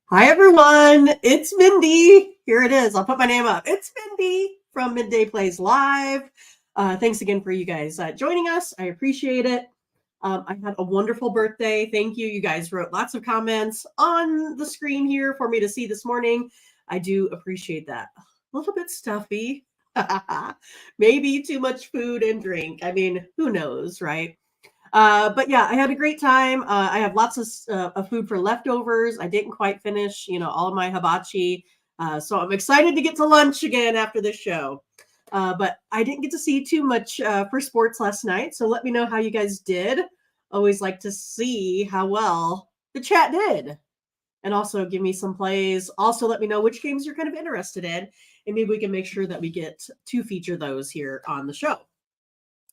Hi, everyone. It's Mindy. Here it is. I'll put my name up. It's Mindy from Midday Plays Live. Thanks again for you guys joining us. I appreciate it. I had a wonderful birthday. Thank you. You guys wrote lots of comments on the screen here for me to see this morning. I do appreciate that. A little bit stuffy. Maybe too much food and drink. I mean, who knows, right? But yeah, I had a great time. I have lots of food for leftovers. I didn't quite finish, all of my hibachi. So I'm excited to get to lunch again after this show. But I didn't get to see too much for sports last night. So let me know how you guys did. Always like to see how well the chat did. And also give me some plays. Also, let me know which games you're kind of interested in. And maybe we can make sure that we get to feature those here on the show.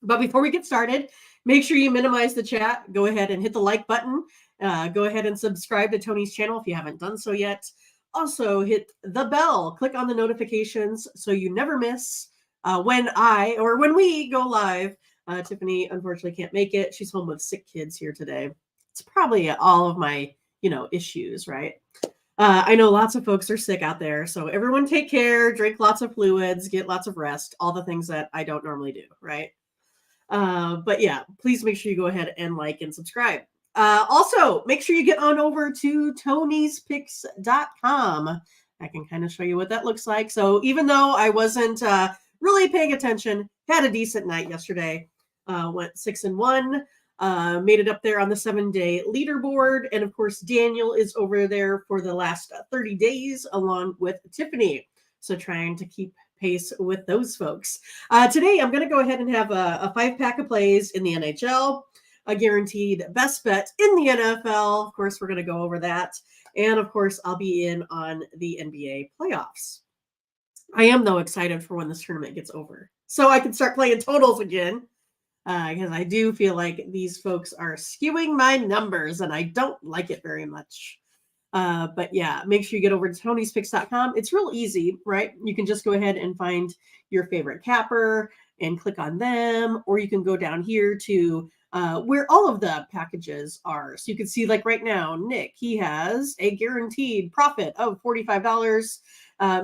But before we get started, make sure you minimize the chat. Go ahead and hit the like button. Go ahead and subscribe to Tony's channel if you haven't done so yet. Also, hit the bell. Click on the notifications so you never miss when we go live. Tiffany unfortunately can't make it. She's home with sick kids here today. It's probably all of my, issues, right? I know lots of folks are sick out there. So everyone take care, drink lots of fluids, get lots of rest, all the things that I don't normally do, right? But yeah, please make sure you go ahead and like and subscribe. Also, make sure you get on over to tonyspicks.com. I can kind of show you what that looks like. So even though I wasn't really paying attention, had a decent night yesterday. Went 6-1, made it up there on the 7-day leaderboard. And of course, Daniel is over there for the last 30 days along with Tiffany. So trying to keep pace with those folks. Today, I'm going to go ahead and have a 5-pack of plays in the NHL, a guaranteed best bet in the NFL. Of course, we're going to go over that. And of course, I'll be in on the NBA playoffs. I am, though, excited for when this tournament gets over, so I can start playing totals again, because I do feel like these folks are skewing my numbers, and I don't like it very much. But yeah, make sure you get over to tonyspicks.com. It's real easy, right? You can just go ahead and find your favorite capper and click on them, or you can go down here to where all of the packages are. So you can see, like right now, Nick, he has a guaranteed profit of $45,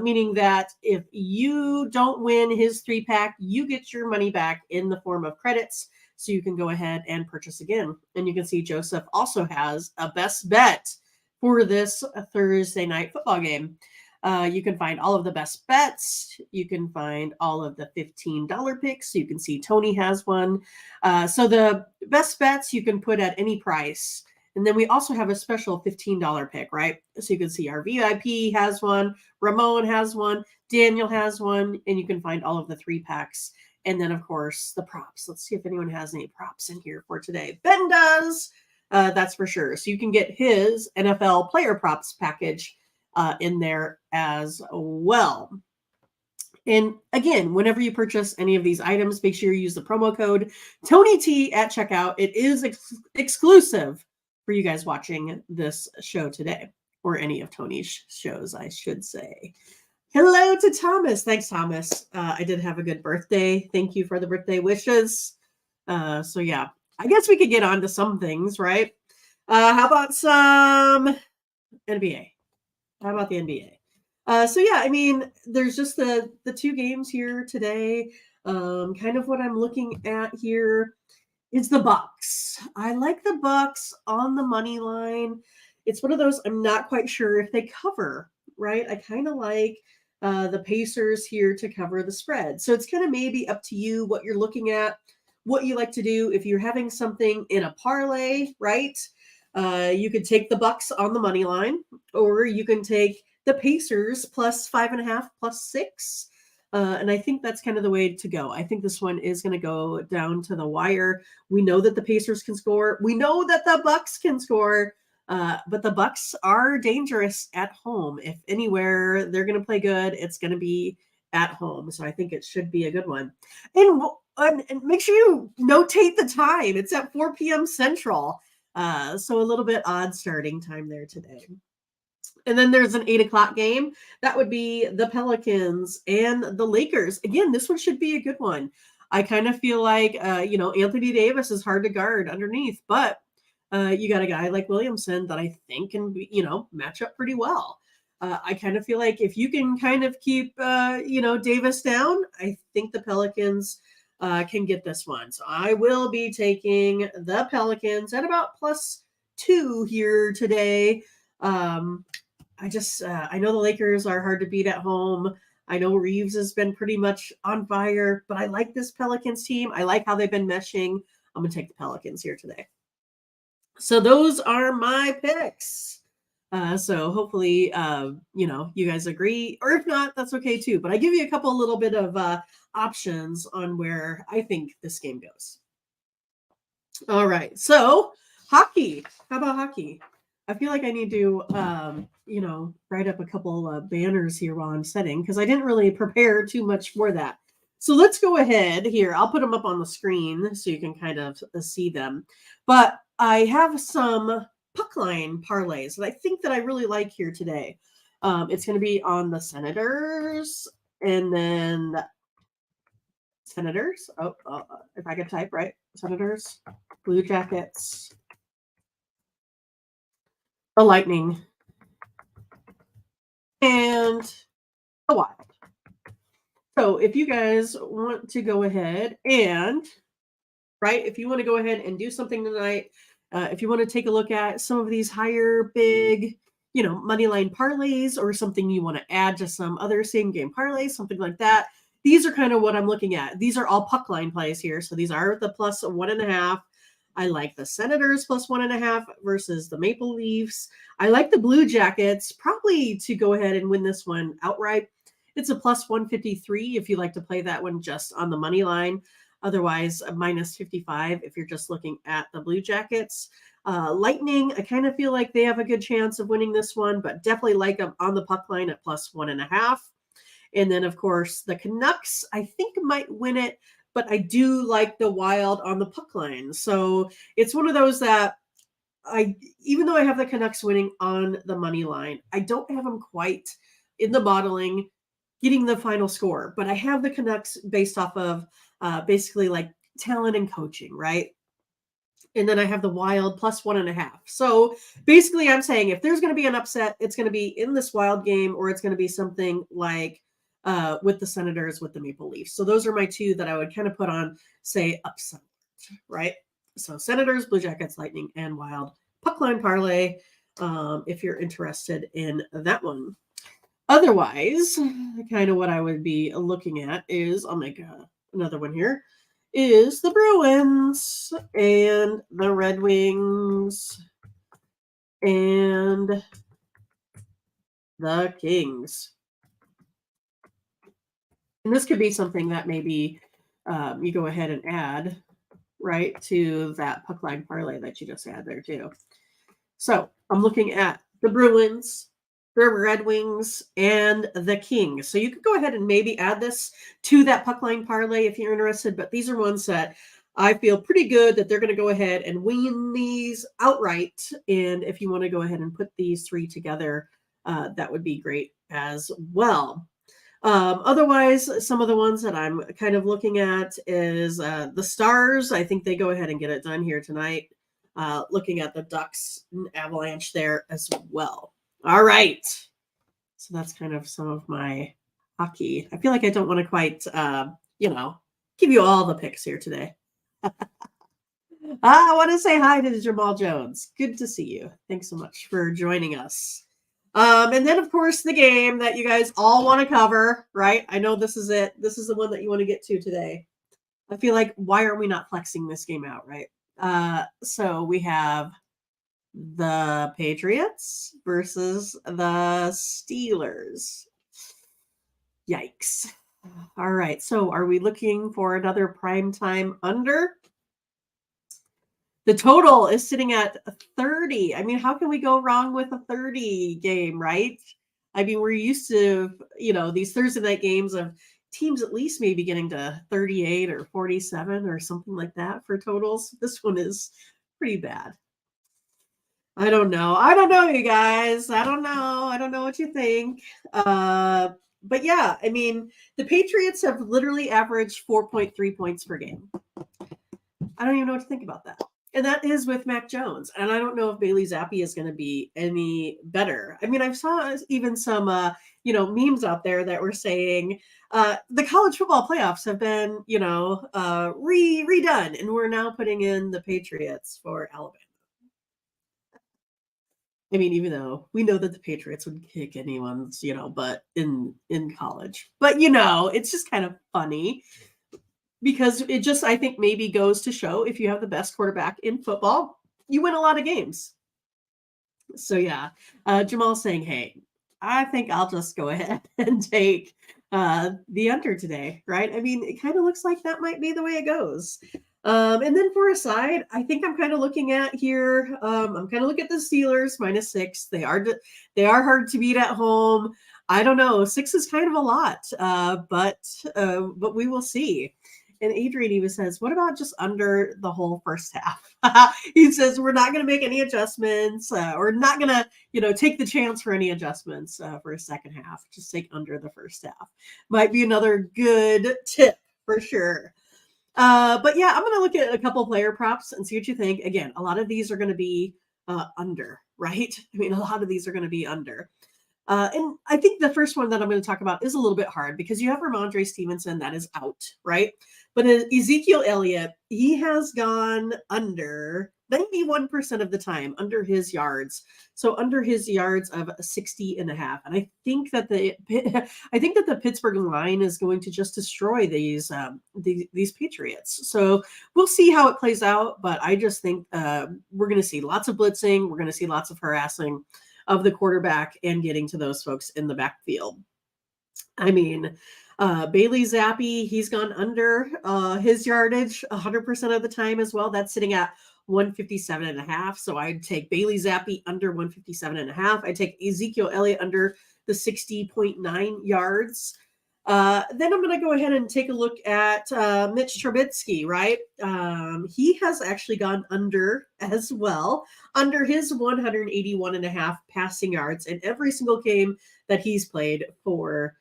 meaning that if you don't win his 3-pack, you get your money back in the form of credits. So you can go ahead and purchase again. And you can see Joseph also has a best bet for this Thursday night football game. You can find all of the best bets. You can find all of the $15 picks. You can see Tony has one. So the best bets you can put at any price. And then we also have a special $15 pick, right? So you can see our VIP has one, Ramon has one, Daniel has one, and you can find all of the 3-packs. And then, of course, the props. Let's see if anyone has any props in here for today. Ben does. That's for sure. So you can get his NFL player props package in there as well. And again, whenever you purchase any of these items, make sure you use the promo code TonyT at checkout. It is exclusive for you guys watching this show today, or any of Tony's shows, I should say. Hello to Thomas. Thanks, Thomas. I did have a good birthday. Thank you for the birthday wishes. So yeah, I guess we could get on to some things, right? How about some NBA? How about the NBA? So yeah, I mean, there's just the 2 games here today. Kind of what I'm looking at here is the Bucks. I like the Bucks on the money line. It's one of those I'm not quite sure if they cover, right? I kind of like the Pacers here to cover the spread. So it's kind of maybe up to you what you're looking at, what you like to do. If you're having something in a parlay, right? You could take the Bucks on the money line, or you can take the Pacers plus 5.5 plus 6. And I think that's kind of the way to go. I think this one is going to go down to the wire. We know that the Pacers can score. We know that the Bucks can score. But the Bucks are dangerous at home. If anywhere they're going to play good, it's going to be at home. So I think it should be a good one. And make sure you notate the time. It's at 4 p.m. Central. So a little bit odd starting time there today. And then there's an 8 o'clock game. That would be the Pelicans and the Lakers. Again, this one should be a good one. I kind of feel like, Anthony Davis is hard to guard underneath, but you got a guy like Williamson that I think can, match up pretty well. I kind of feel like if you can kind of keep, Davis down, I think the Pelicans can get this one. So I will be taking the Pelicans at about +2 here today. I know the Lakers are hard to beat at home. I know Reeves has been pretty much on fire, but I like this Pelicans team. I like how they've been meshing. I'm going to take the Pelicans here today. So those are my picks. So hopefully, you guys agree, or if not, that's okay too. But I give you a couple little bit of options on where I think this game goes. All right. So hockey. How about hockey? I feel like I need to, write up a couple banners here while I'm setting because I didn't really prepare too much for that. So let's go ahead here. I'll put them up on the screen so you can kind of see them. But I have some puck line parlays that I think that I really like here today. It's going to be on the Senators and then Senators. If I could type right, Senators, Blue Jackets, the Lightning, and the Wild. So if you guys want to go ahead and, if you want to go ahead and do something tonight, if you want to take a look at some of these higher big, money line parlays or something you want to add to some other same game parlays, something like that. These are kind of what I'm looking at. These are all puck line plays here. So these are the +1.5. I like the Senators +1.5 versus the Maple Leafs. I like the Blue Jackets probably to go ahead and win this one outright. It's a +153 if you like to play that one just on the money line. Otherwise, a -55 if you're just looking at the Blue Jackets. Lightning, I kind of feel like they have a good chance of winning this one, but definitely like them on the puck line at +1.5. And then, of course, the Canucks, I think might win it, but I do like the Wild on the puck line. So it's one of those that even though I have the Canucks winning on the money line, I don't have them quite in the modeling getting the final score, but I have the Canucks based off of basically like talent and coaching, right? And then I have the Wild +1.5. So basically I'm saying if there's going to be an upset, it's going to be in this Wild game, or it's going to be something like with the Senators, with the Maple Leafs. So those are my two that I would kind of put on, say, upset, right? So Senators, Blue Jackets, Lightning, and Wild puck line parlay, if you're interested in that one. Otherwise, kind of what I would be looking at is, I'll make another one here, is the Bruins and the Red Wings and the Kings. And this could be something that maybe you go ahead and add, right, to that puck line parlay that you just had there too. So I'm looking at the Bruins, the Red Wings, and the Kings. So you could go ahead and maybe add this to that puck line parlay if you're interested, but these are ones that I feel pretty good that they're going to go ahead and win these outright. And if you want to go ahead and put these three together, that would be great as well. Otherwise, some of the ones that I'm kind of looking at is the Stars. I think they go ahead and get it done here tonight. Looking at the Ducks and Avalanche there as well. All right. So that's kind of some of my hockey. I feel like I don't want to quite, give you all the picks here today. I want to say hi to Jamal Jones. Good to see you. Thanks so much for joining us. And then, of course, the game that you guys all want to cover, right? I know this is it. This is the one that you want to get to today. I feel like, why are we not flexing this game out, right? So we have the Patriots versus the Steelers. Yikes. All right. So are we looking for another primetime under? The total is sitting at 30. I mean, how can we go wrong with a 30 game, right? I mean, we're used to, these Thursday night games of teams at least maybe getting to 38 or 47 or something like that for totals. This one is pretty bad. I don't know. You guys. I don't know what you think. But yeah, I mean, the Patriots have literally averaged 4.3 points per game. I don't even know what to think about that. and that is with Mac Jones. And I don't know if Bailey Zappi is going to be any better. I mean, I've saw even some, memes out there that were saying the college football playoffs have been, redone, and we're now putting in the Patriots for Alabama. I mean, even though we know that the Patriots would kick anyone's, butt in college, but it's just kind of funny because it just, I think, maybe goes to show if you have the best quarterback in football, you win a lot of games. So yeah, Jamal saying, "Hey, I think I'll just go ahead and take the under today." Right? I mean, it kind of looks like that might be the way it goes. And then for a side, I think I'm kind of looking at here. I'm kind of looking at the Steelers -6. They are hard to beat at home. I don't know. 6 is kind of a lot, but we will see. And Adrian even says, "What about just under the whole first half?" He says, "We're not going to make any adjustments. We're not going to, take the chance for any adjustments for a second half. Just take under the first half." Might be another good tip for sure. But yeah, I'm going to look at a couple player props and see what you think. Again, a lot of these are going to be under, right? I mean, a lot of these are going to be under. And I think the first one that I'm going to talk about is a little bit hard because you have Ramondre Stevenson that is out, right? But Ezekiel Elliott, he has gone under 91% of the time, under his yards. So under his yards of 60.5. And I think that the Pittsburgh line is going to just destroy these Patriots. So we'll see how it plays out. But I just think we're going to see lots of blitzing. We're going to see lots of harassing of the quarterback and getting to those folks in the backfield. I mean, Bailey Zappi, he's gone under his yardage 100% of the time as well. That's sitting at 157.5. So I'd take Bailey Zappi under 157.5. I'd take Ezekiel Elliott under the 60.9 yards. Then I'm going to go ahead and take a look at Mitch Trubisky, right? He has actually gone under as well, under his 181.5 passing yards in every single game that he's played for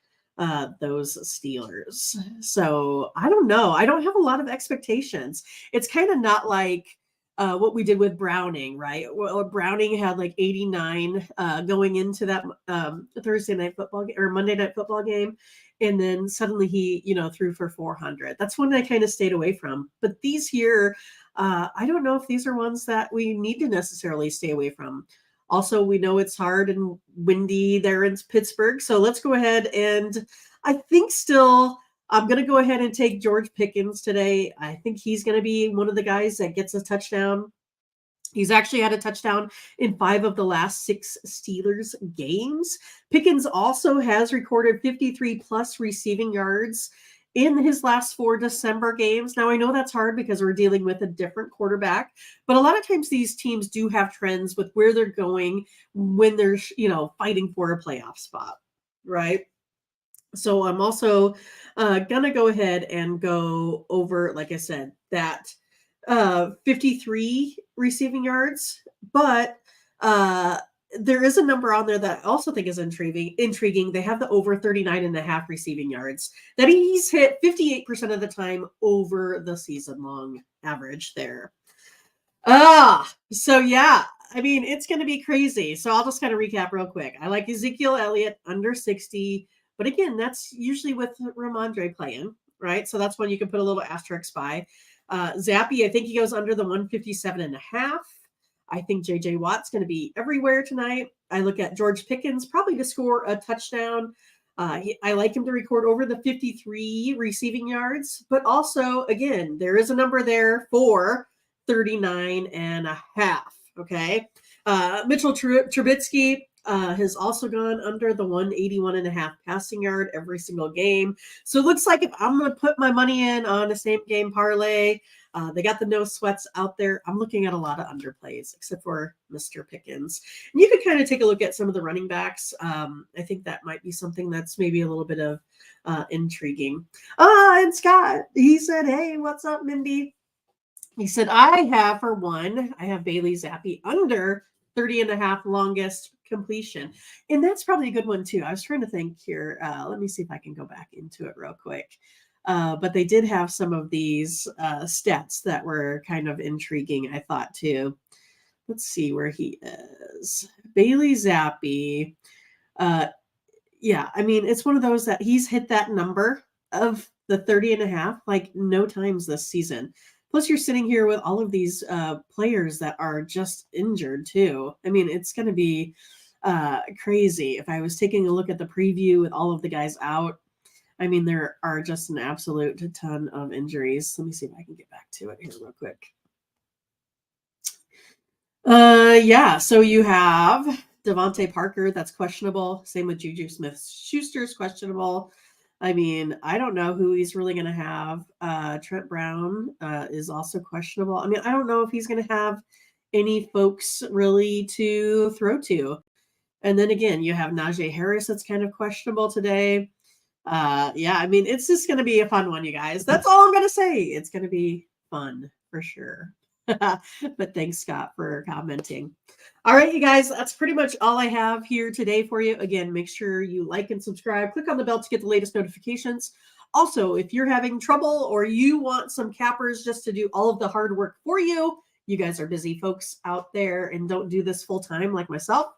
those Steelers. So I don't know. I don't have a lot of expectations. It's kind of not like what we did with Browning, right? Well, Browning had like 89 going into that Thursday night football game or Monday night football game. And then suddenly he, threw for 400. That's one I kind of stayed away from. But these here, I don't know if these are ones that we need to necessarily stay away from. Also, we know it's hard and windy there in Pittsburgh. So let's go ahead and I think still I'm going to go ahead and take George Pickens today. I think he's going to be one of the guys that gets a touchdown. He's actually had a touchdown in 5 of the last 6 Steelers games. Pickens also has recorded 53 plus receiving yards in his last 4 December games. Now, I know that's hard because we're dealing with a different quarterback, but a lot of times these teams do have trends with where they're going when they're, fighting for a playoff spot, right? So I'm also going to go ahead and go over, like I said, that 53 receiving yards, but there is a number on there that I also think is intriguing. They have the over 39.5 receiving yards that he's hit 58% of the time over the season long average there. So yeah, I mean, it's going to be crazy. So I'll just kind of recap real quick. I like Ezekiel Elliott under 60, but again, that's usually with Ramondre playing, right? So that's one you can put a little asterisk by. Zappi, I think he goes under the 157.5. I think JJ Watt's going to be everywhere tonight. I look at George Pickens probably to score a touchdon. I like him to record over the 53 receiving yards, but also, again, there is a number there for 39.5. Okay. Mitchell Trubisky has also gone under the 181.5 passing yard every single game. So it looks like if I'm going to put my money in on a same game parlay, they got the no sweats out there. I'm looking at a lot of underplays, except for Mr. Pickens. And you could kind of take a look at some of the running backs. I think that might be something that's maybe a little bit of intriguing. And Scott, he said, "Hey, what's up, Mindy?" He said, I have Bailey Zappi under 30.5 longest completion. And that's probably a good one too. I was trying to think here. Let me see if I can go back into it real quick. But they did have some of these stats that were kind of intriguing, I thought, too. Let's see where he is. Bailey Zappi. Yeah, I mean, it's one of those that he's hit that number of the 30 and a half like no times this season. Plus, you're sitting here with all of these players that are just injured, too. I mean, it's going to be crazy. If I was taking a look at the preview with all of the guys out, I mean, there are just an absolute ton of injuries. Let me see if I can get back to it here real quick. Yeah, so you have Devontae Parker, that's questionable. Same with Juju Smith-Schuster's questionable. I mean, I don't know who he's really going to have. Trent Brown is also questionable. I mean, I don't know if he's going to have any folks really to throw to. And then again, you have Najee Harris that's kind of questionable today. Yeah, I mean, it's just going to be a fun one, you guys. That's all I'm going to say. It's going to be fun for sure. But thanks, Scott, for commenting. All right, you guys, that's pretty much all I have here today for you. Again, make sure you like and subscribe. Click on the bell to get the latest notifications. Also, if you're having trouble or you want some cappers just to do all of the hard work for you, you guys are busy folks out there and don't do this full time like myself.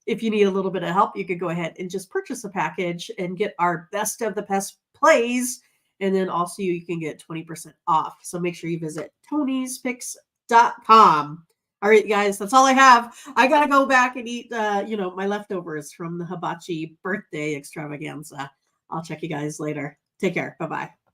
If you need a little bit of help, you could go ahead and just purchase a package and get our best of the best plays. And then also you can get 20% off. So make sure you visit Tony'sPicks.com. All right, guys, that's all I have. I got to go back and eat, my leftovers from the hibachi birthday extravaganza. I'll check you guys later. Take care. Bye-bye.